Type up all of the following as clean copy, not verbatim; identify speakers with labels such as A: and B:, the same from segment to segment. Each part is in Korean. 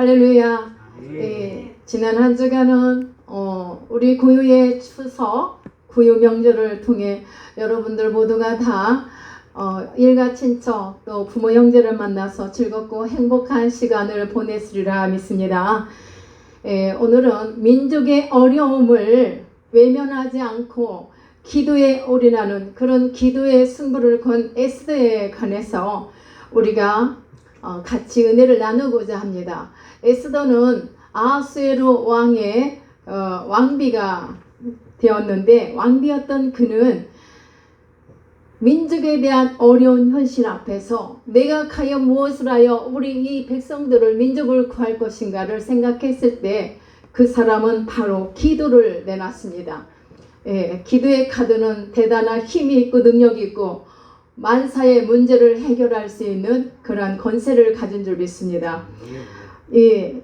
A: 할렐루야. 지난 한 주간은 우리 구유의 추석, 구유 명절을 통해 여러분들 모두가 다 일가 친척 또 부모 형제를 만나서 즐겁고 행복한 시간을 보냈으리라 믿습니다. 오늘은 민족의 어려움을 외면하지 않고 기도에 올인하는 그런 기도의 승부를 건 에스더에 관해서 우리가 같이 은혜를 나누고자 합니다. 에스더는 아하수에로 왕의 왕비가 되었는데, 왕비였던 그는 민족에 대한 어려운 현실 앞에서 내가 과연 무엇을 하여 우리 이 백성들을 민족을 구할 것인가를 생각했을 때 그 사람은 바로 기도를 내놨습니다. 기도의 카드는 대단한 힘이 있고 능력이 있고 만사의 문제를 해결할 수 있는 그러한 권세를 가진 줄 믿습니다.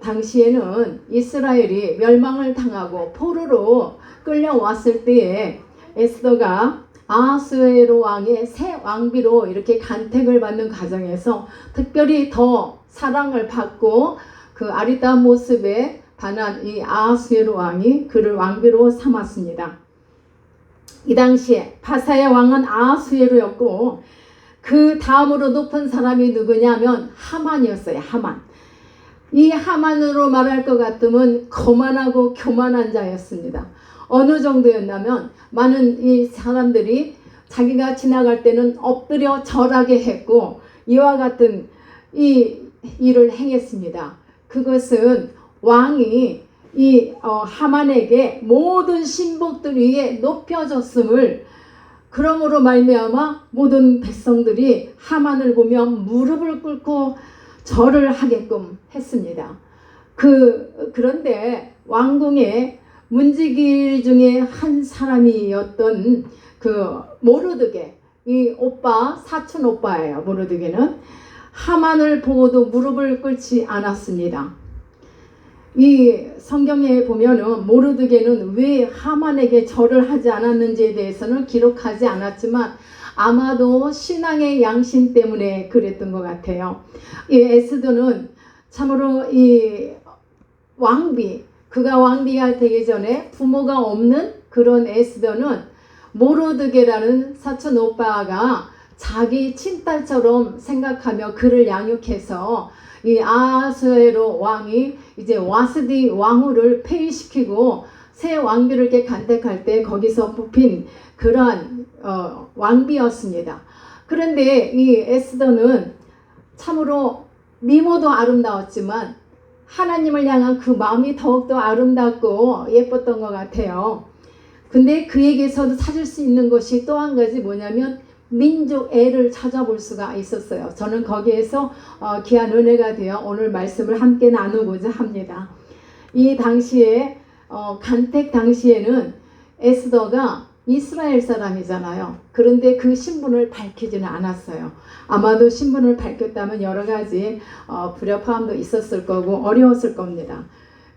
A: 당시에는 이스라엘이 멸망을 당하고 포로로 끌려왔을 때에 에스더가 아하수에로 왕의 새 왕비로 이렇게 간택을 받는 과정에서 특별히 더 사랑을 받고 그 아리따운 모습에 반한 이 아하수에로 왕이 그를 왕비로 삼았습니다. 이 당시에 파사의 왕은 아하수에로였고 그 다음으로 높은 사람이 누구냐면 하만이었어요. 하만. 이 하만으로 말할 것 같으면 거만하고 교만한 자였습니다. 어느 정도였냐면 많은 이 사람들이 자기가 지나갈 때는 엎드려 절하게 했고 이와 같은 이 일을 행했습니다. 그것은 왕이 이 하만에게 모든 신복들 위에 높여졌음을, 그러므로 말미암아 모든 백성들이 하만을 보며 무릎을 꿇고 절을 하게끔 했습니다. 그런데 왕궁의 문지기 중에 한 사람이었던 그 모르드게, 이 오빠, 사촌 오빠예요. 모르드게는 하만을 보고도 무릎을 꿇지 않았습니다. 이 성경에 보면은 모르드게는 왜 하만에게 절을 하지 않았는지에 대해서는 기록하지 않았지만 아마도 신앙의 양심 때문에 그랬던 것 같아요. 이 에스더는 참으로 이 왕비, 그가 왕비가 되기 전에 부모가 없는 그런 에스더는 모르드게라는 사촌 오빠가 자기 친딸처럼 생각하며 그를 양육해서 이 아하수에로 왕이 이제 와스디 왕후를 폐위시키고 새 왕비를 이렇게 간택할 때 거기서 뽑힌 그러한 왕비였습니다. 그런데 이 에스더는 참으로 미모도 아름다웠지만 하나님을 향한 그 마음이 더욱더 아름답고 예뻤던 것 같아요. 근데 그에게서도 찾을 수 있는 것이 또 한 가지 뭐냐면 민족 애를 찾아볼 수가 있었어요. 저는 거기에서 귀한 은혜가 되어 오늘 말씀을 함께 나누고자 합니다. 이 당시에 간택 당시에는 에스더가 이스라엘 사람이잖아요. 그런데 그 신분을 밝히지는 않았어요. 아마도 신분을 밝혔다면 여러 가지 불협화음도 있었을 거고 어려웠을 겁니다.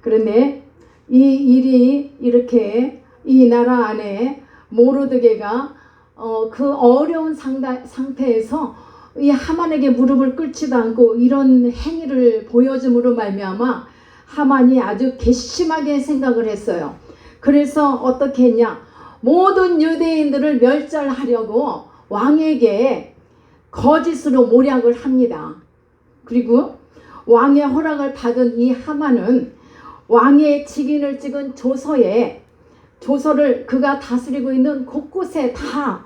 A: 그런데 이 일이 이렇게 이 나라 안에 모르드게가 그 어려운 상태에서 이 하만에게 무릎을 꿇지도 않고 이런 행위를 보여줌으로 말미암아 하만이 아주 괘씸하게 생각을 했어요. 그래서 어떻게 했냐? 모든 유대인들을 멸절하려고 왕에게 거짓으로 모략을 합니다. 그리고 왕의 허락을 받은 이 하만은 왕의 직인을 찍은 조서를 그가 다스리고 있는 곳곳에 다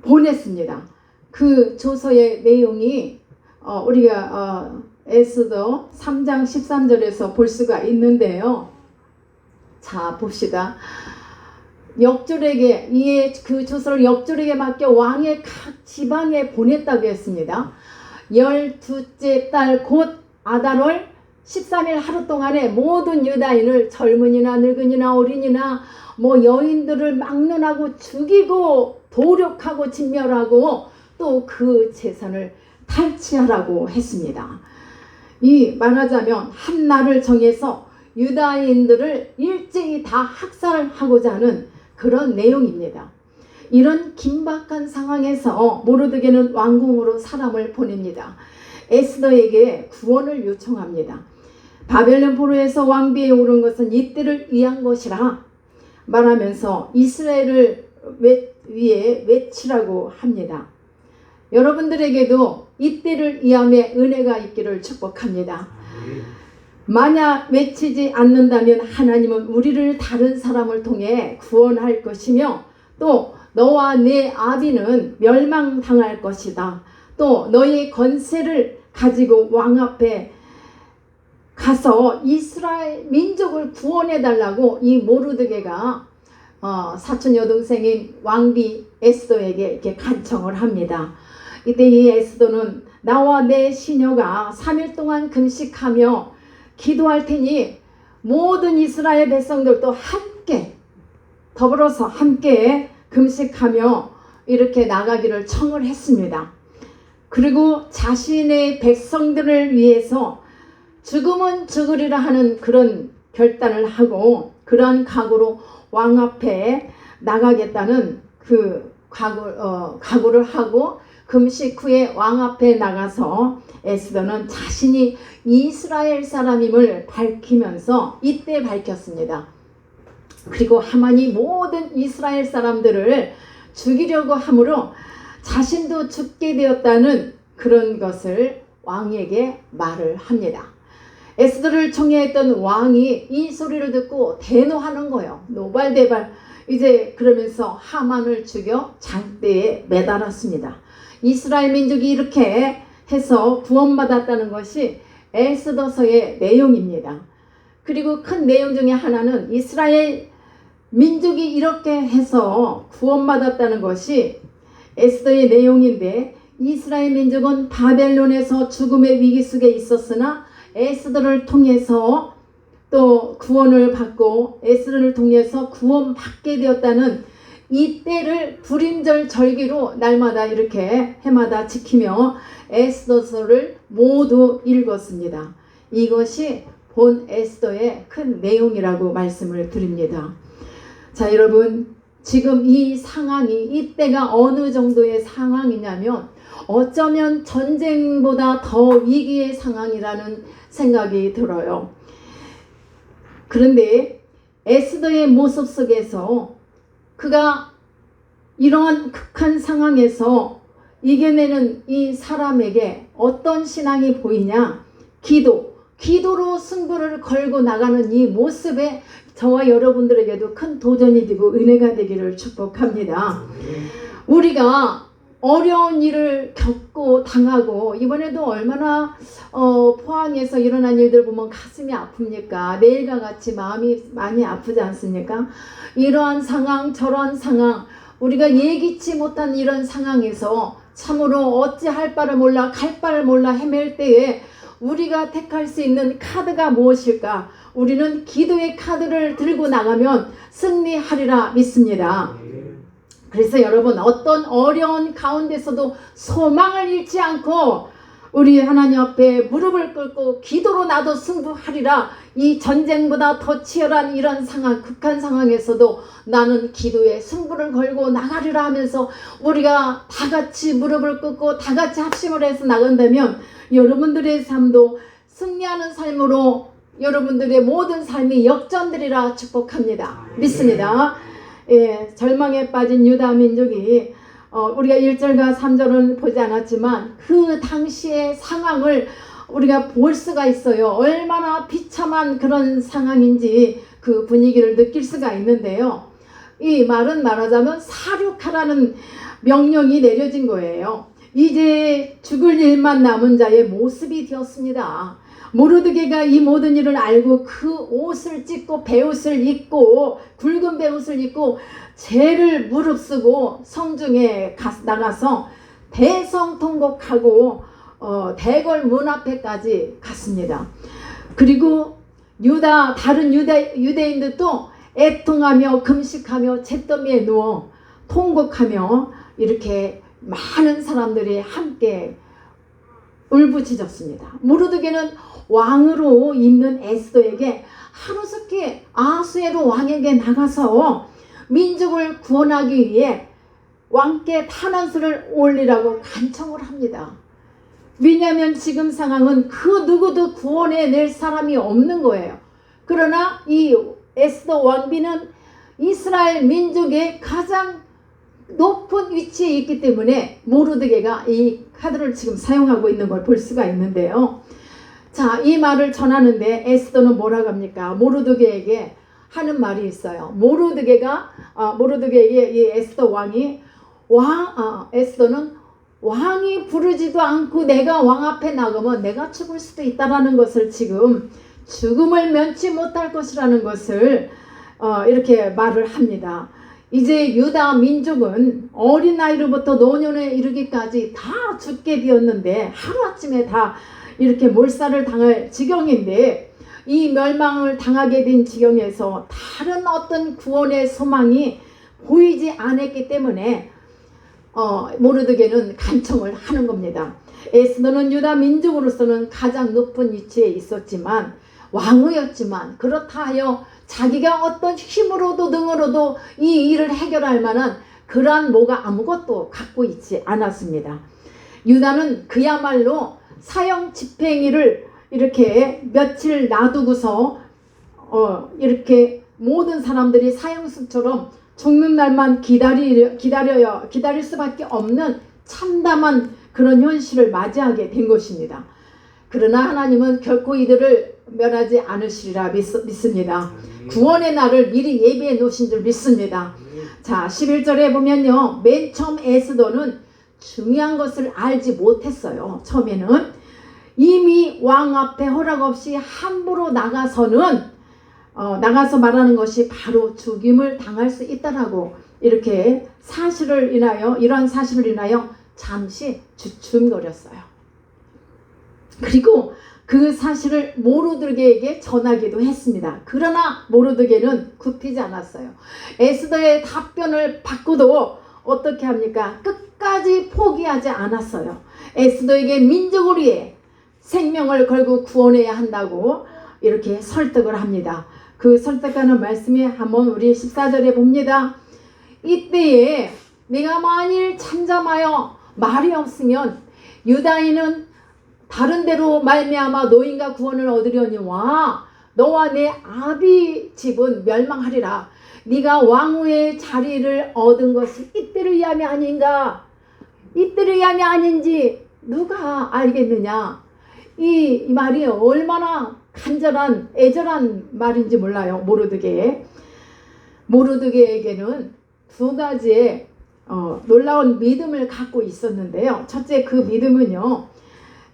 A: 보냈습니다. 그 조서의 내용이 우리가 에스더 3장 13절에서 볼 수가 있는데요. 자, 봅시다. 역졸에게 그 조서를 역졸에게 맡겨 왕의 각 지방에 보냈다고 했습니다. 12째 달 곧 아달월 13일 하루 동안에 모든 유다인을 젊은이나 늙은이나 어린이나 여인들을 막론하고 죽이고 도륙하고 진멸하고 또 그 재산을 탈취하라고 했습니다. 이 말하자면 한 날을 정해서 유다인들을 일제히 다 학살하고자 하는 그런 내용입니다. 이런 긴박한 상황에서 모르드게는 왕궁으로 사람을 보냅니다. 에스더에게 구원을 요청합니다. 바벨론 포로에서 왕비에 오른 것은 이때를 위한 것이라 말하면서 이스라엘을 위해 외치라고 합니다. 여러분들에게도 이때를 위함의 은혜가 있기를 축복합니다. 만약 외치지 않는다면 하나님은 우리를 다른 사람을 통해 구원할 것이며 또 너와 내 아비는 멸망당할 것이다. 또 너의 권세를 가지고 왕 앞에 가서 이스라엘 민족을 구원해달라고 이 모르드게가 사촌 여동생인 왕비 에스더에게 이렇게 간청을 합니다. 이때 이 에스더는 나와 내 시녀가 3일 동안 금식하며 기도할 테니 모든 이스라엘 백성들도 함께 더불어서 함께 금식하며 이렇게 나가기를 청을 했습니다. 그리고 자신의 백성들을 위해서 죽으면 죽으리라 하는 그런 결단을 하고 그러한 각오로 왕 앞에 나가겠다는 그 각오를 하고 금식 후에 왕 앞에 나가서 에스더는 자신이 이스라엘 사람임을 밝히면서 이때 밝혔습니다. 그리고 하만이 모든 이스라엘 사람들을 죽이려고 하므로 자신도 죽게 되었다는 그런 것을 왕에게 말을 합니다. 에스더를 총애했던 왕이 이 소리를 듣고 대노하는 거예요. 노발대발 이제 그러면서 하만을 죽여 장대에 매달았습니다. 이스라엘 민족이 이렇게 해서 구원받았다는 것이 에스더서의 내용입니다. 그리고 큰 내용 중에 하나는 이스라엘 민족이 이렇게 해서 구원받았다는 것이 에스더의 내용인데 이스라엘 민족은 바벨론에서 죽음의 위기 속에 있었으나 에스더를 통해서 또 구원을 받고 에스더를 통해서 구원받게 되었다는 이 때를 불임절 절기로 날마다 이렇게 해마다 지키며 에스더서를 모두 읽었습니다. 이것이 본 에스더의 큰 내용이라고 말씀을 드립니다. 자, 여러분, 지금 이 상황이 이때가 어느 정도의 상황이냐면 어쩌면 전쟁보다 더 위기의 상황이라는 생각이 들어요. 그런데 에스더의 모습 속에서 그가 이러한 극한 상황에서 이겨내는 이 사람에게 어떤 신앙이 보이냐? 기도로 승부를 걸고 나가는 이 모습에 저와 여러분들에게도 큰 도전이 되고 은혜가 되기를 축복합니다. 우리가 어려운 일을 겪고 당하고 이번에도 얼마나 포항에서 일어난 일들 보면 가슴이 아픕니까? 내일과 같이 마음이 많이 아프지 않습니까? 이러한 상황 저러한 상황 우리가 예기치 못한 이런 상황에서 참으로 어찌할 바를 몰라 갈 바를 몰라 헤맬 때에 우리가 택할 수 있는 카드가 무엇일까? 우리는 기도의 카드를 들고 나가면 승리하리라 믿습니다. 그래서 여러분 어떤 어려운 가운데서도 소망을 잃지 않고 우리 하나님 앞에 무릎을 꿇고 기도로 나도 승부하리라. 이 전쟁보다 더 치열한 이런 상황 극한 상황에서도 나는 기도에 승부를 걸고 나가리라 하면서 우리가 다 같이 무릎을 꿇고 다 같이 합심을 해서 나간다면 여러분들의 삶도 승리하는 삶으로 여러분들의 모든 삶이 역전되리라 축복합니다. 믿습니다. 예, 절망에 빠진 유다 민족이 우리가 1절과 3절은 보지 않았지만 그 당시의 상황을 우리가 볼 수가 있어요. 얼마나 비참한 그런 상황인지 그 분위기를 느낄 수가 있는데요. 이 말은 말하자면 사륙하라는 명령이 내려진 거예요. 이제 죽을 일만 남은 자의 모습이 되었습니다. 모르드게가 이 모든 일을 알고 그 옷을 찢고 베옷을 입고 굵은 베옷을 입고 죄를 무릅쓰고 성중에 나가서 대성통곡하고 대궐 문 앞에까지 갔습니다. 그리고 다른 유대인들도 애통하며 금식하며 잿더미에 누워 통곡하며 이렇게 많은 사람들이 함께 울부짖었습니다. 모르드게는 왕으로 있는 에스더에게 하루속히 아수에로 왕에게 나가서 민족을 구원하기 위해 왕께 탄원서를 올리라고 간청을 합니다. 왜냐하면 지금 상황은 그 누구도 구원해 낼 사람이 없는 거예요. 그러나 이 에스더 왕비는 이스라엘 민족의 가장 높은 위치에 있기 때문에 모르드게가 이 카드를 지금 사용하고 있는 걸 볼 수가 있는데요. 자, 이 말을 전하는데 에스더는 뭐라고 합니까? 모르드게에게 하는 말이 있어요. 모르드게에게 이 에스더 왕이 에스더는 왕이 부르지도 않고 내가 왕 앞에 나가면 내가 죽을 수도 있다라는 것을 지금 죽음을 면치 못할 것이라는 것을 이렇게 말을 합니다. 이제 유다 민족은 어린 나이로부터 노년에 이르기까지 다 죽게 되었는데 하루아침에 다 이렇게 몰살을 당할 지경인데 이 멸망을 당하게 된 지경에서 다른 어떤 구원의 소망이 보이지 않았기 때문에 모르드게는 간청을 하는 겁니다. 에스더는 유다 민족으로서는 가장 높은 위치에 있었지만 왕후였지만 그렇다 하여 자기가 어떤 힘으로도 능으로도 이 일을 해결할 만한 그러한 뭐가 아무것도 갖고 있지 않았습니다. 유다는 그야말로 사형 집행일을 이렇게 며칠 놔두고서 이렇게 모든 사람들이 사형수처럼 죽는 날만 기다릴 수밖에 없는 참담한 그런 현실을 맞이하게 된 것입니다. 그러나 하나님은 결코 이들을 멸하지 않으시리라 믿습니다. 구원의 날을 미리 예비해 놓으신 줄 믿습니다. 자, 11절에 보면요. 맨 처음 에스더는 중요한 것을 알지 못했어요. 처음에는 이미 왕 앞에 허락 없이 함부로 나가서 말하는 것이 바로 죽임을 당할 수 있다라고 이렇게 이러한 사실을 인하여 잠시 주춤거렸어요. 그리고 그 사실을 모르드게에게 전하기도 했습니다. 그러나 모르드게는 굽히지 않았어요. 에스더의 답변을 받고도 어떻게 합니까? 끝까지 포기하지 않았어요. 에스더에게 민족을 위해 생명을 걸고 구원해야 한다고 이렇게 설득을 합니다. 그 설득하는 말씀이 한번 우리 14절에 봅니다. 이때에 내가 만일 잠잠하여 말이 없으면 유다인은 다른 데로 말미암아 노인과 구원을 얻으려니와 너와 내 아비 집은 멸망하리라. 네가 왕후의 자리를 얻은 것이 이때를 위함이 아닌가? 이때를 위함이 아닌지 누가 알겠느냐? 이 말이 얼마나 간절한 애절한 말인지 몰라요. 모르드게에게는 두 가지의 놀라운 믿음을 갖고 있었는데요. 첫째, 그 믿음은요,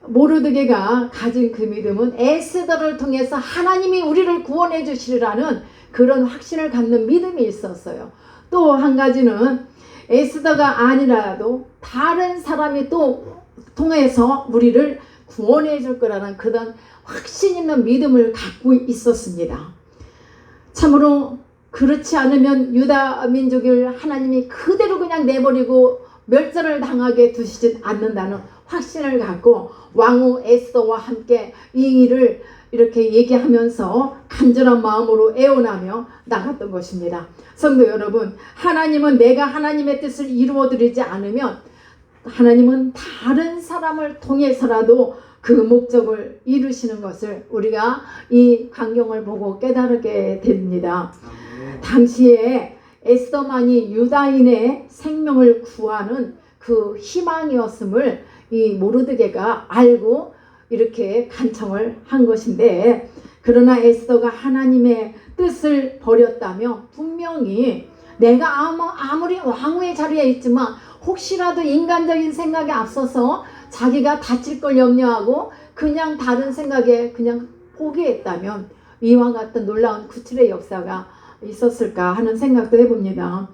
A: 모르드게가 가진 그 믿음은 에스더를 통해서 하나님이 우리를 구원해 주시리라는 그런 확신을 갖는 믿음이 있었어요. 또 한 가지는 에스더가 아니라도 다른 사람이 또 통해서 우리를 구원해 줄 거라는 그런 확신 있는 믿음을 갖고 있었습니다. 참으로 그렇지 않으면 유다 민족을 하나님이 그대로 그냥 내버리고 멸절을 당하게 두시진 않는다는 확신을 갖고 왕후 에스더와 함께 이 일을 이렇게 얘기하면서 간절한 마음으로 애원하며 나갔던 것입니다. 성도 여러분, 하나님은 내가 하나님의 뜻을 이루어드리지 않으면 하나님은 다른 사람을 통해서라도 그 목적을 이루시는 것을 우리가 이 광경을 보고 깨달게 됩니다. 당시에 에스더만이 유다인의 생명을 구하는 그 희망이었음을 이 모르드게가 알고 이렇게 간청을 한 것인데, 그러나 에스더가 하나님의 뜻을 버렸다며 분명히 내가 아무리 왕후의 자리에 있지만 혹시라도 인간적인 생각에 앞서서 자기가 다칠 걸 염려하고 그냥 다른 생각에 그냥 포기했다면 이와 같은 놀라운 구출의 역사가 있었을까 하는 생각도 해봅니다.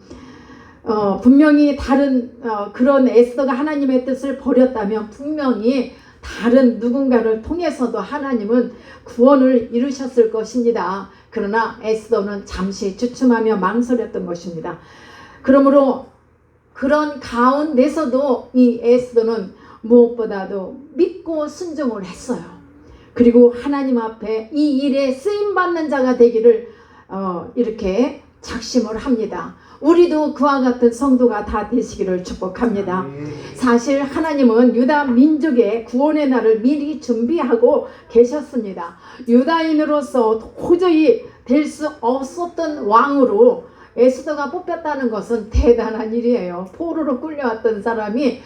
A: 분명히 다른 그런 에스더가 하나님의 뜻을 버렸다면 분명히 다른 누군가를 통해서도 하나님은 구원을 이루셨을 것입니다. 그러나 에스더는 잠시 주춤하며 망설였던 것입니다. 그러므로 그런 가운데서도 이 에스더는 무엇보다도 믿고 순종을 했어요. 그리고 하나님 앞에 이 일에 쓰임받는 자가 되기를 이렇게 작심을 합니다. 우리도 그와 같은 성도가 다 되시기를 축복합니다. 사실 하나님은 유다 민족의 구원의 날을 미리 준비하고 계셨습니다. 유다인으로서 도저히 될 수 없었던 왕으로 에스더가 뽑혔다는 것은 대단한 일이에요. 포로로 끌려왔던 사람이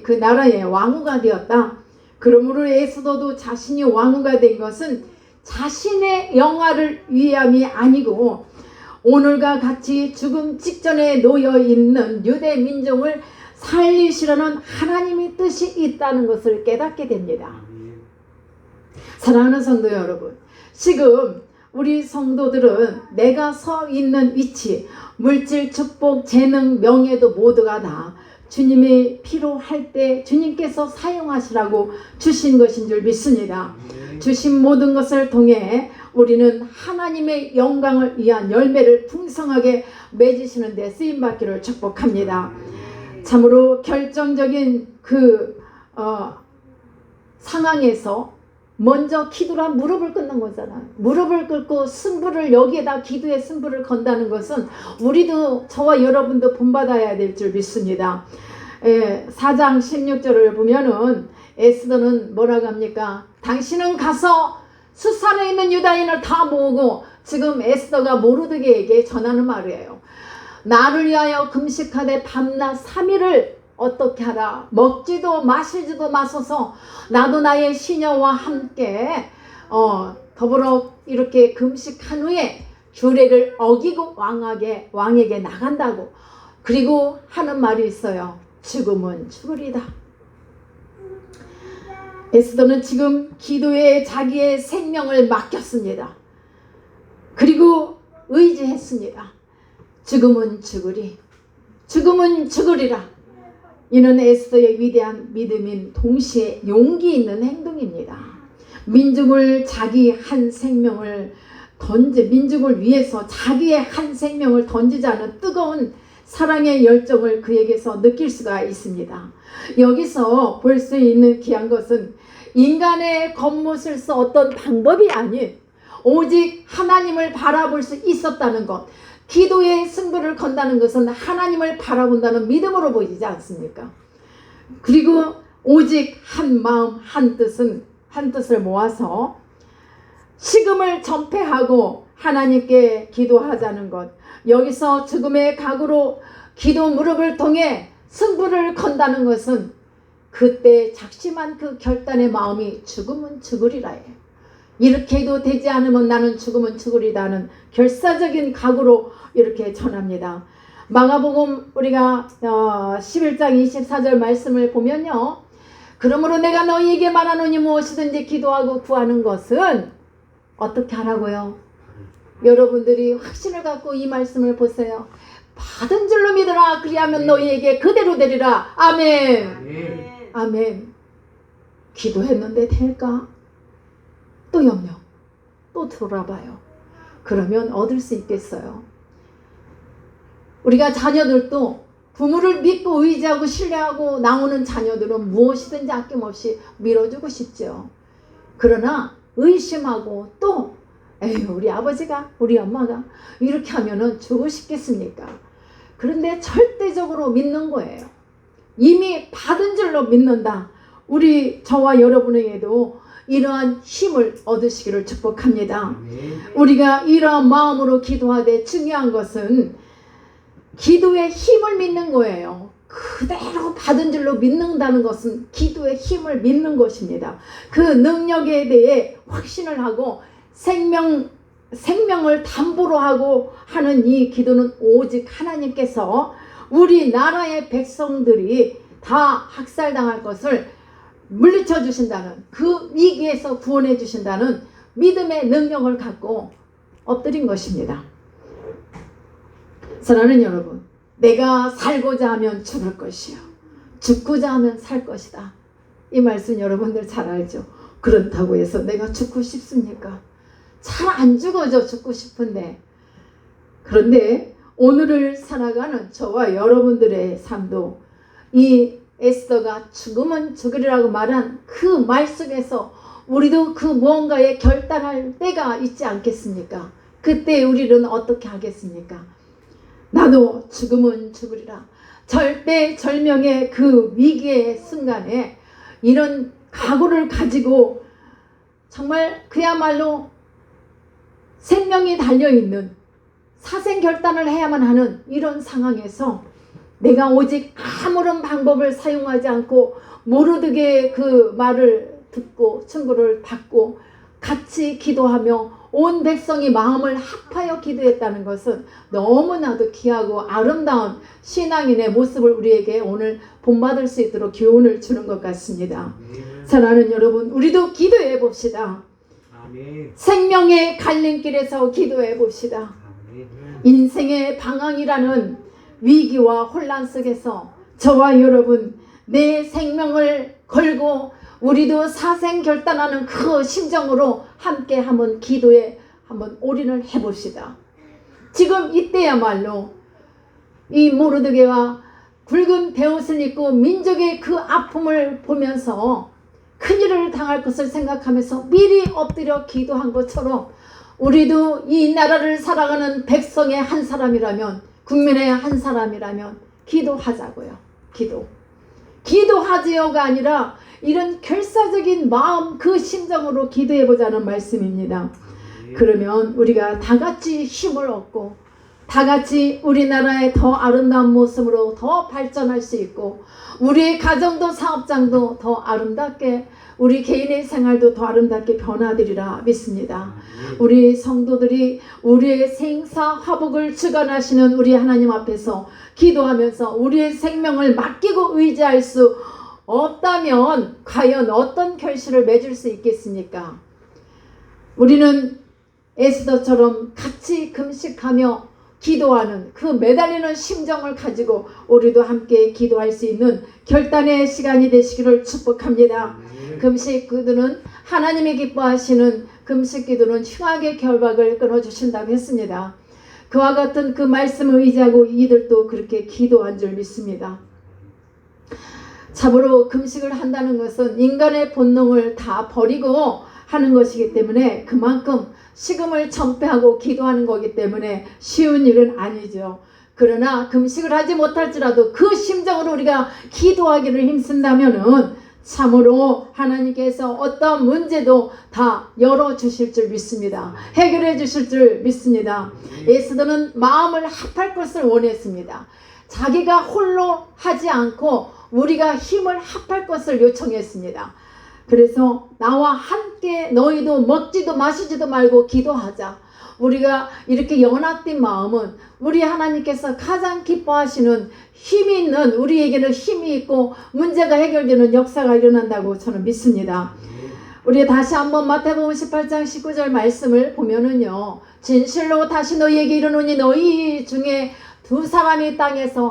A: 그 나라의 왕후가 되었다. 그러므로 에스더도 자신이 왕후가 된 것은 자신의 영화를 위함이 아니고 오늘과 같이 죽음 직전에 놓여 있는 유대 민족을 살리시려는 하나님의 뜻이 있다는 것을 깨닫게 됩니다. 사랑하는 성도 여러분, 지금 우리 성도들은 내가 서 있는 위치, 물질, 축복, 재능, 명예도 모두가 다 주님이 필요할 때 주님께서 사용하시라고 주신 것인 줄 믿습니다. 주신 모든 것을 통해 우리는 하나님의 영광을 위한 열매를 풍성하게 맺으시는 데 쓰임받기를 축복합니다. 참으로 결정적인 상황에서 먼저 기도라 무릎을 꿇는 거잖아. 무릎을 꿇고 승부를 여기에다 기도의 승부를 건다는 것은 우리도 저와 여러분도 본받아야 될 줄 믿습니다. 4장 16절을 보면은 에스더는 뭐라고 합니까? 당신은 가서 수산에 있는 유다인을 다 모으고, 지금 에스더가 모르드게에게 전하는 말이에요. 나를 위하여 금식하되 밤낮 3일을 어떻게 하라. 먹지도 마시지도 마소서. 나도 나의 시녀와 함께 더불어 이렇게 금식한 후에 규례를 어기고 왕에게 나간다고. 그리고 하는 말이 있어요. 죽음은 죽으리다. 에스더는 지금 기도에 자기의 생명을 맡겼습니다. 그리고 의지했습니다. 죽음은 죽으리. 죽음은 죽으리라. 이는 에스더의 위대한 믿음인 동시에 용기 있는 행동입니다. 민족을 위해서 자기의 한 생명을 던지자는 뜨거운 사랑의 열정을 그에게서 느낄 수가 있습니다. 여기서 볼 수 있는 귀한 것은 인간의 겉모습을 써 어떤 방법이 아닌 오직 하나님을 바라볼 수 있었다는 것. 기도의 승부를 건다는 것은 하나님을 바라본다는 믿음으로 보이지 않습니까? 그리고 오직 한 마음 한 뜻을 모아서 식음을 전폐하고 하나님께 기도하자는 것. 여기서 죽음의 각오로 기도 무릎을 통해 승부를 건다는 것은 그때 작심한 그 결단의 마음이 죽음은 죽으리라예요. 이렇게 해도 되지 않으면 나는 죽으면 죽으리다는 결사적인 각오로 이렇게 전합니다. 마가복음 우리가 11장 24절 말씀을 보면요. 그러므로 내가 너희에게 말하노니 무엇이든지 기도하고 구하는 것은 어떻게 하라고요? 여러분들이 확신을 갖고 이 말씀을 보세요. 받은 줄로 믿으라. 그리하면 너희에게 그대로 되리라. 아멘. 아멘. 기도했는데 될까? 또 염려, 또 돌아봐요. 그러면 얻을 수 있겠어요. 우리가 자녀들도 부모를 믿고 의지하고 신뢰하고 나오는 자녀들은 무엇이든지 아낌없이 밀어주고 싶죠. 그러나 의심하고 또 에휴 우리 아버지가 우리 엄마가 이렇게 하면은 주고 싶겠습니까? 그런데 절대적으로 믿는 거예요. 이미 받은 줄로 믿는다. 저와 여러분에게도 이러한 힘을 얻으시기를 축복합니다. 우리가 이러한 마음으로 기도하되 중요한 것은 기도의 힘을 믿는 거예요. 그대로 받은 줄로 믿는다는 것은 기도의 힘을 믿는 것입니다. 그 능력에 대해 확신을 하고 생명을 담보로 하고 하는 이 기도는 오직 하나님께서 우리나라의 백성들이 다 학살당할 것을 물리쳐 주신다는, 그 위기에서 구원해 주신다는 믿음의 능력을 갖고 엎드린 것입니다. 사랑하는 여러분, 내가 살고자 하면 죽을 것이요 죽고자 하면 살 것이다. 이 말씀 여러분들 잘 알죠? 그렇다고 해서 내가 죽고 싶습니까? 잘 안 죽어져. 죽고 싶은데. 그런데 오늘을 살아가는 저와 여러분들의 삶도 이 에스더가 죽으면 죽으리라고 말한 그 말 속에서 우리도 그 무언가에 결단할 때가 있지 않겠습니까? 그때 우리는 어떻게 하겠습니까? 나도 죽으면 죽으리라. 절대절명의 그 위기의 순간에 이런 각오를 가지고 정말 그야말로 생명이 달려있는 사생결단을 해야만 하는 이런 상황에서 내가 오직 아무런 방법을 사용하지 않고 모르드게의 그 말을 듣고 충고를 받고 같이 기도하며 온 백성이 마음을 합하여 기도했다는 것은 너무나도 귀하고 아름다운 신앙인의 모습을 우리에게 오늘 본받을 수 있도록 교훈을 주는 것 같습니다. 사랑하는 여러분, 우리도 기도해 봅시다. 생명의 갈림길에서 기도해 봅시다. 인생의 방황이라는 위기와 혼란 속에서 저와 여러분 내 생명을 걸고 우리도 사생결단하는 그 심정으로 함께 한번 기도에 한번 올인을 해봅시다. 지금 이때야말로 이 모르드게와 굵은 베옷을 입고 민족의 그 아픔을 보면서 큰일을 당할 것을 생각하면서 미리 엎드려 기도한 것처럼 우리도 이 나라를 살아가는 백성의 한 사람이라면, 국민의 한 사람이라면 기도하자고요. 기도하지요가 아니라 이런 결사적인 마음, 그 심정으로 기도해보자는 말씀입니다. 그러면 우리가 다 같이 힘을 얻고 다 같이 우리나라의 더 아름다운 모습으로 더 발전할 수 있고 우리의 가정도 사업장도 더 아름답게, 우리 개인의 생활도 더 아름답게 변화되리라 믿습니다. 우리 성도들이 우리의 생사 화복을 주관하시는 우리 하나님 앞에서 기도하면서 우리의 생명을 맡기고 의지할 수 없다면 과연 어떤 결실을 맺을 수 있겠습니까? 우리는 에스더처럼 같이 금식하며 기도하는 그 매달리는 심정을 가지고 우리도 함께 기도할 수 있는 결단의 시간이 되시기를 축복합니다. 금식 기도는 하나님이 기뻐하시는 금식 기도는 흉악의 결박을 끊어주신다고 했습니다. 그와 같은 그 말씀을 의지하고 이들도 그렇게 기도한 줄 믿습니다. 참으로 금식을 한다는 것은 인간의 본능을 다 버리고 하는 것이기 때문에 그만큼 식음을 전폐하고 기도하는 거기 때문에 쉬운 일은 아니죠. 그러나 금식을 하지 못할지라도 그 심정으로 우리가 기도하기를 힘쓴다면은 참으로 하나님께서 어떤 문제도 다 열어주실 줄 믿습니다. 해결해 주실 줄 믿습니다. 에스더는 마음을 합할 것을 원했습니다. 자기가 홀로 하지 않고 우리가 힘을 합할 것을 요청했습니다. 그래서 나와 함께 너희도 먹지도 마시지도 말고 기도하자. 우리가 이렇게 연합된 마음은 우리 하나님께서 가장 기뻐하시는 힘이 있는, 우리에게는 힘이 있고 문제가 해결되는 역사가 일어난다고 저는 믿습니다. 우리 다시 한번 마태복음 18장 19절 말씀을 보면은요, 진실로 다시 너희에게 이르노니 너희 중에 두 사람이 땅에서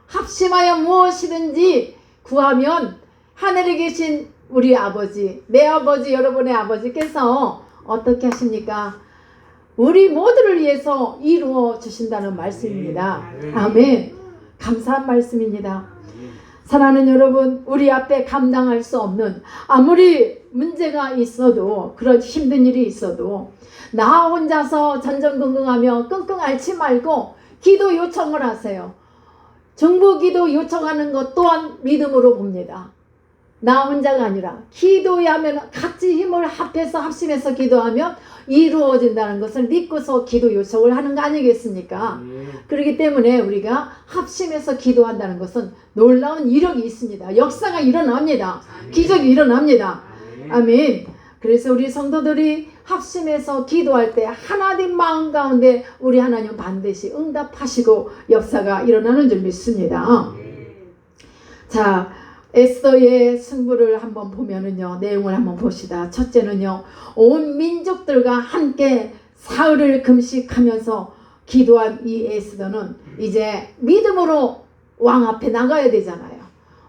A: 합심하여 무엇이든지 구하면 하늘에 계신 우리 아버지, 내 아버지, 여러분의 아버지께서 어떻게 하십니까? 우리 모두를 위해서 이루어 주신다는 말씀입니다. 아멘. 감사한 말씀입니다. 사랑하는 여러분, 우리 앞에 감당할 수 없는 아무리 문제가 있어도, 그런 힘든 일이 있어도 나 혼자서 전전긍긍하며 끙끙 앓지 말고 기도 요청을 하세요. 중보기도 요청하는 것 또한 믿음으로 봅니다. 나 혼자가 아니라 기도하면 같이 힘을 합해서 합심해서 기도하면 이루어진다는 것을 믿고서 기도 요청을 하는 거 아니겠습니까? 그렇기 때문에 우리가 합심해서 기도한다는 것은 놀라운 이력이 있습니다. 역사가 일어납니다. 기적이 일어납니다. 아멘. 그래서 우리 성도들이 합심해서 기도할 때 하나님 마음 가운데 우리 하나님 반드시 응답하시고 역사가 일어나는 줄 믿습니다. 자, 에스더의 승부를 한번 보면은요, 내용을 한번 봅시다. 첫째는요, 온 민족들과 함께 사흘을 금식하면서 기도한 이 에스더는 이제 믿음으로 왕 앞에 나가야 되잖아요.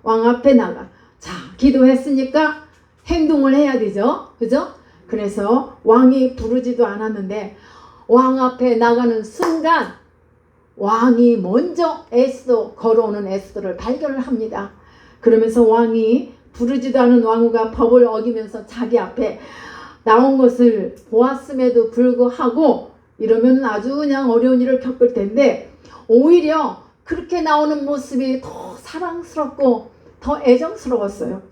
A: 왕 앞에 나가. 자, 기도했으니까 행동을 해야 되죠. 그죠? 그래서 왕이 부르지도 않았는데 왕 앞에 나가는 순간 왕이 먼저 에스더, 걸어오는 에스더를 발견을 합니다. 그러면서 왕이, 부르지도 않은 왕후가 법을 어기면서 자기 앞에 나온 것을 보았음에도 불구하고 이러면 아주 그냥 어려운 일을 겪을 텐데 오히려 그렇게 나오는 모습이 더 사랑스럽고 더 애정스러웠어요.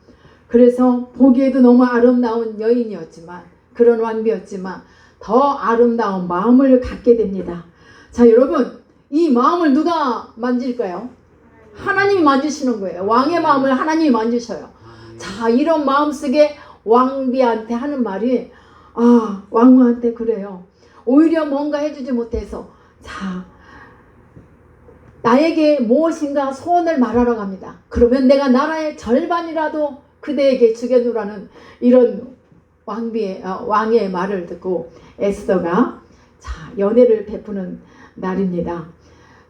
A: 그래서 보기에도 너무 아름다운 여인이었지만, 그런 왕비였지만 더 아름다운 마음을 갖게 됩니다. 자, 여러분, 이 마음을 누가 만질까요? 하나님이 만지시는 거예요. 왕의 마음을 하나님이 만지셔요. 자, 이런 마음속에 왕비한테 하는 말이, 왕후한테 그래요. 오히려 뭔가 해주지 못해서, 자, 나에게 무엇인가 소원을 말하러 갑니다. 그러면 내가 나라의 절반이라도 그대에게 주겠노라는 이런 왕의 말을 듣고 에스더가 자, 연애를 베푸는 날입니다.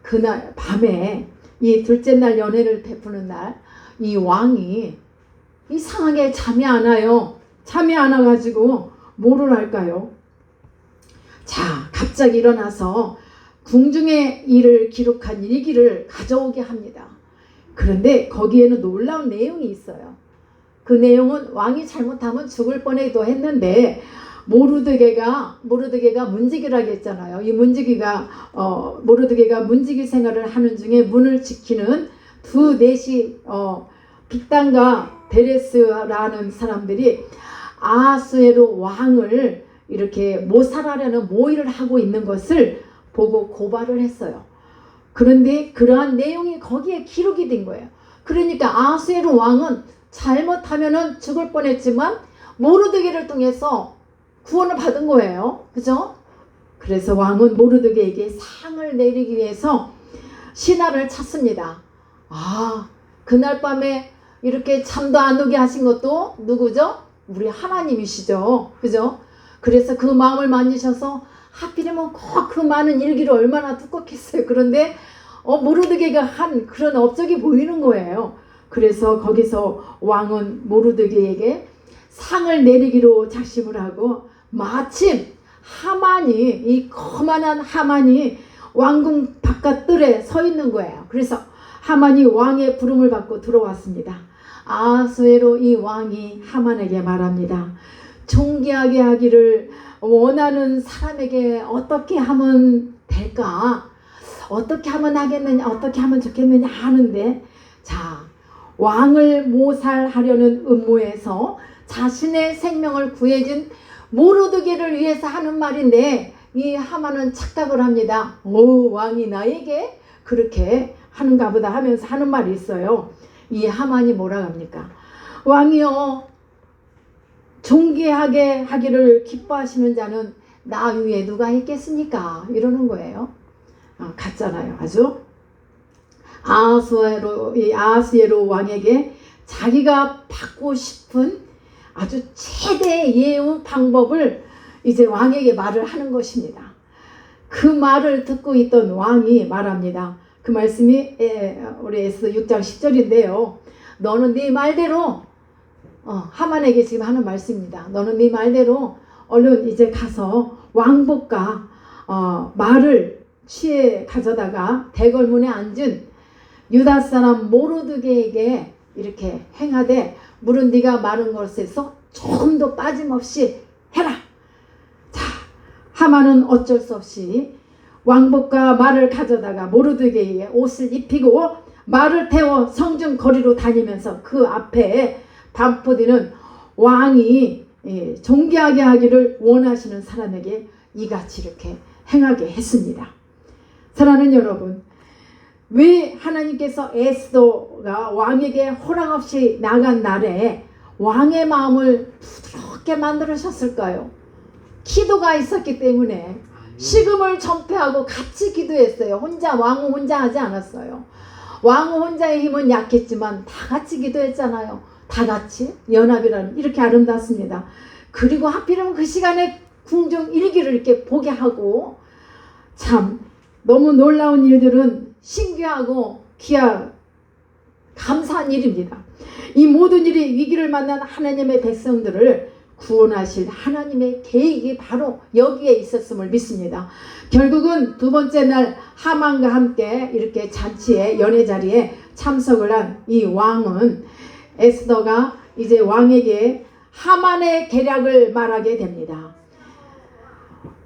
A: 그날 밤에 이 둘째 날 연애를 베푸는 날, 이 왕이 이상하게 잠이 안 와요. 잠이 안 와가지고 뭐를 할까요? 자, 갑자기 일어나서 궁중의 일을 기록한 일기를 가져오게 합니다. 그런데 거기에는 놀라운 내용이 있어요. 그 내용은 왕이 잘못하면 죽을 뻔해도 했는데 모르드게가 문지기라고 했잖아요. 이 모르드게가 문지기 생활을 하는 중에 문을 지키는 두 넷이 빅단과 베레스라는 사람들이 아하수에로 왕을 이렇게 모살하려는 모의를 하고 있는 것을 보고 고발을 했어요. 그런데 그러한 내용이 거기에 기록이 된 거예요. 그러니까 아하수에로 왕은 잘못하면은 죽을 뻔했지만 모르드게를 통해서 구원을 받은 거예요. 그죠? 그래서 왕은 모르드게에게 상을 내리기 위해서 신하를 찾습니다. 그날 밤에 이렇게 잠도 안 오게 하신 것도 누구죠? 우리 하나님이시죠. 그죠? 그래서 그 마음을 만지셔서 하필이면 꼭 그 많은 일기를 얼마나 두껍겠어요. 그런데 모르드게가 한 그런 업적이 보이는 거예요. 그래서 거기서 왕은 모르드게에게 상을 내리기로 작심을 하고 마침 이 거만한 하만이 왕궁 바깥뜰에 서 있는 거예요. 그래서 하만이 왕의 부름을 받고 들어왔습니다. 아하수에로 이 왕이 하만에게 말합니다. 존귀하게 하기를 원하는 사람에게 어떻게 하면 될까? 어떻게 하면 하겠느냐? 어떻게 하면 좋겠느냐 하는데, 자, 왕을 모살하려는 음모에서 자신의 생명을 구해준 모르드게를 위해서 하는 말인데 이 하만은 착각을 합니다. 왕이 나에게 그렇게 하는가 보다 하면서 하는 말이 있어요. 이 하만이 뭐라 합니까? 왕이여, 존귀하게 하기를 기뻐하시는 자는 나 위에 누가 있겠습니까? 이러는 거예요. 같잖아요. 아주 아하수에로 왕에게 자기가 받고 싶은 아주 최대의 예우 방법을 이제 왕에게 말을 하는 것입니다. 그 말을 듣고 있던 왕이 말합니다. 그 말씀이 우리 에스더 6장 10절인데요. 너는 네 말대로 하만에게 지금 하는 말씀입니다. 너는 네 말대로 얼른 이제 가서 왕복과 말을 취해 가져다가 대궐문에 앉은 유다 사람 모르드게에게 이렇게 행하되 물은 네가 마른 것에서 조금도 빠짐없이 해라. 자, 하만은 어쩔 수 없이 왕복과 말을 가져다가 모르드게의 옷을 입히고 말을 태워 성중 거리로 다니면서 그 앞에 반포되는 왕이 존귀하게 하기를 원하시는 사람에게 이같이 이렇게 행하게 했습니다. 사랑하는 여러분, 왜 하나님께서 에스더가 왕에게 허락 없이 나간 날에 왕의 마음을 부드럽게 만들으셨을까요? 기도가 있었기 때문에 식음을 전폐하고 같이 기도했어요. 왕후 혼자 하지 않았어요. 왕후 혼자의 힘은 약했지만 다 같이 기도했잖아요. 다 같이 연합이라는 이렇게 아름답습니다. 그리고 하필이면 그 시간에 궁중 일기를 이렇게 보게 하고, 참 너무 놀라운 일들은 신기하고 감사한 일입니다. 이 모든 일이 위기를 만난 하나님의 백성들을 구원하실 하나님의 계획이 바로 여기에 있었음을 믿습니다. 결국은 두 번째 날 하만과 함께 이렇게 잔치에 연회 자리에 참석을 한 이 왕은 에스더가 이제 왕에게 하만의 계략을 말하게 됩니다.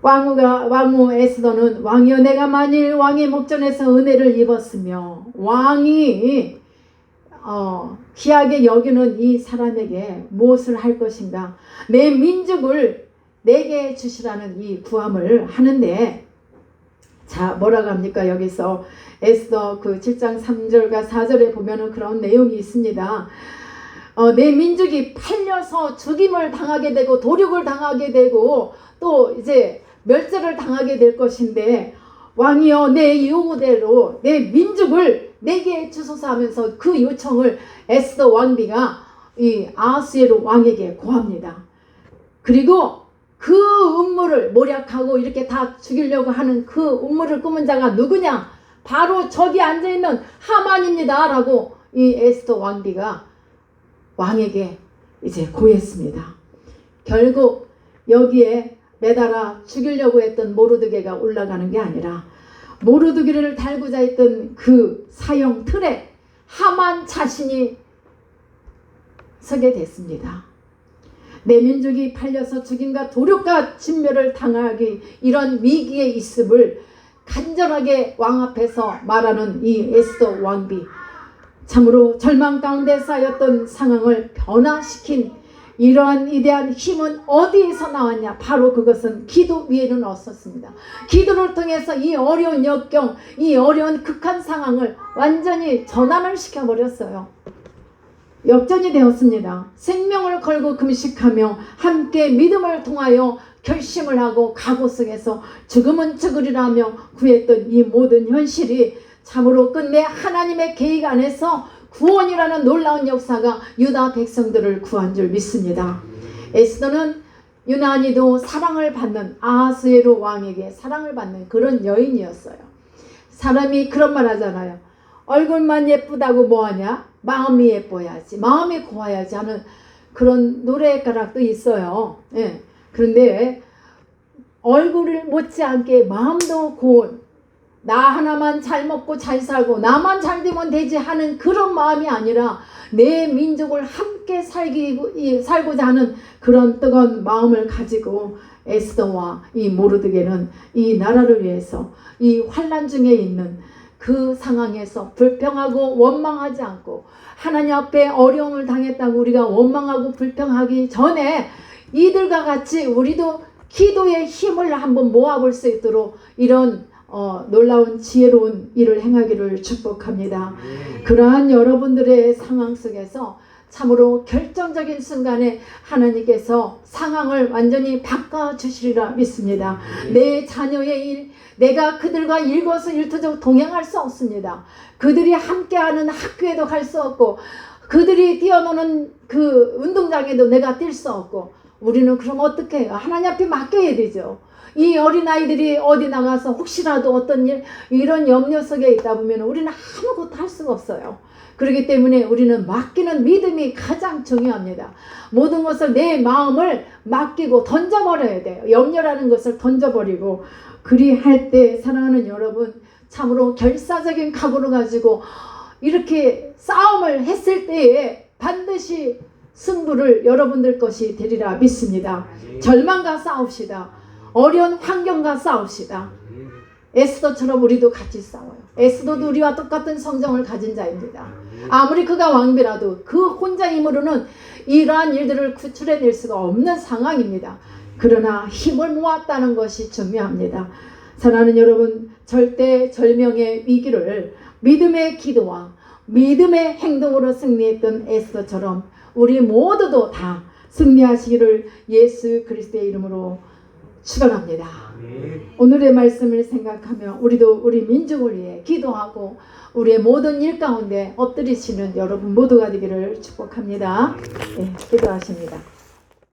A: 왕후 에스더는 왕이여 내가 만일 왕의 목전에서 은혜를 입었으며 왕이 귀하게 여기는 이 사람에게 무엇을 할 것인가, 내 민족을 내게 주시라는 이 구함을 하는데, 자 뭐라고 합니까? 여기서 에스더 그 7장 3절과 4절에 보면은 그런 내용이 있습니다. 내 민족이 팔려서 죽임을 당하게 되고 도륙을 당하게 되고 또 이제 멸절을 당하게 될 것인데, 왕이여 내 요구대로 내 민족을 내게 주소서 하면서 그 요청을 에스더 왕비가 이 아하수에로 왕에게 고합니다. 그리고 그 음모를 모략하고 이렇게 다 죽이려고 하는 그 음모를 꾸민 자가 누구냐? 바로 저기 앉아있는 하만입니다 라고 이 에스더 왕비가 왕에게 이제 고했습니다. 결국 여기에 매달아 죽이려고 했던 모르드게가 올라가는 게 아니라 모르드게를 달고자 했던 그 사형 틀에 하만 자신이 서게 됐습니다. 내 민족이 팔려서 죽임과 도륙과 진멸을 당하기 이런 위기에 있음을 간절하게 왕 앞에서 말하는 이 에스더 왕비, 참으로 절망 가운데 쌓였던 상황을 변화시킨 이러한 위대한 힘은 어디에서 나왔냐? 바로 그것은 기도 위에는 없었습니다. 기도를 통해서 이 어려운 역경, 이 어려운 극한 상황을 완전히 전환을 시켜버렸어요. 역전이 되었습니다. 생명을 걸고 금식하며 함께 믿음을 통하여 결심을 하고 각오 속에서 죽으면 죽으리라며 구했던 이 모든 현실이 참으로 끝내 하나님의 계획 안에서 구원이라는 놀라운 역사가 유다 백성들을 구한 줄 믿습니다. 에스더는 유난히도 사랑을 받는 아하수에로 왕에게 사랑을 받는 그런 여인이었어요. 사람이 그런 말 하잖아요. 얼굴만 예쁘다고 뭐하냐? 마음이 예뻐야지, 마음이 고와야지 하는 그런 노래가락도 있어요. 예. 그런데 얼굴을 못지않게 마음도 고운, 나 하나만 잘 먹고 잘 살고 나만 잘 되면 되지 하는 그런 마음이 아니라 내 민족을 함께 살고자 하는 그런 뜨거운 마음을 가지고 에스더와 이 모르드게는 이 나라를 위해서 이 환난 중에 있는 그 상황에서 불평하고 원망하지 않고, 하나님 앞에 어려움을 당했다고 우리가 원망하고 불평하기 전에 이들과 같이 우리도 기도의 힘을 한번 모아볼 수 있도록 이런 놀라운 지혜로운 일을 행하기를 축복합니다. 그러한 여러분들의 상황 속에서 참으로 결정적인 순간에 하나님께서 상황을 완전히 바꿔주시리라 믿습니다. 내 자녀의 일, 내가 그들과 일거수일투족 동행할 수 없습니다. 그들이 함께하는 학교에도 갈 수 없고 그들이 뛰어노는 그 운동장에도 내가 뛸 수 없고, 우리는 그럼 어떻게 해요? 하나님 앞에 맡겨야 되죠. 이 어린아이들이 어디 나가서 혹시라도 어떤 일, 이런 염려 속에 있다 보면 우리는 아무것도 할 수가 없어요. 그렇기 때문에 우리는 맡기는 믿음이 가장 중요합니다. 모든 것을 내 마음을 맡기고 던져버려야 돼요. 염려라는 것을 던져버리고, 그리할 때 사랑하는 여러분, 참으로 결사적인 각오를 가지고 이렇게 싸움을 했을 때에 반드시 승부를 여러분들 것이 되리라 믿습니다. 절망과 싸웁시다. 어려운 환경과 싸웁시다. 에스더처럼 우리도 같이 싸워요. 에스더도 우리와 똑같은 성정을 가진 자입니다. 아무리 그가 왕비라도 그 혼자 힘으로는 이러한 일들을 구출해낼 수가 없는 상황입니다. 그러나 힘을 모았다는 것이 중요합니다. 사랑하는 여러분, 절대절명의 위기를 믿음의 기도와 믿음의 행동으로 승리했던 에스더처럼 우리 모두도 다 승리하시기를 예수 그리스도의 이름으로 축원합니다. 오늘의 말씀을 생각하며 우리도 우리 민족을 위해 기도하고 우리의 모든 일 가운데 엎드리시는 여러분 모두가 되기를 축복합니다. 네, 기도하십니다.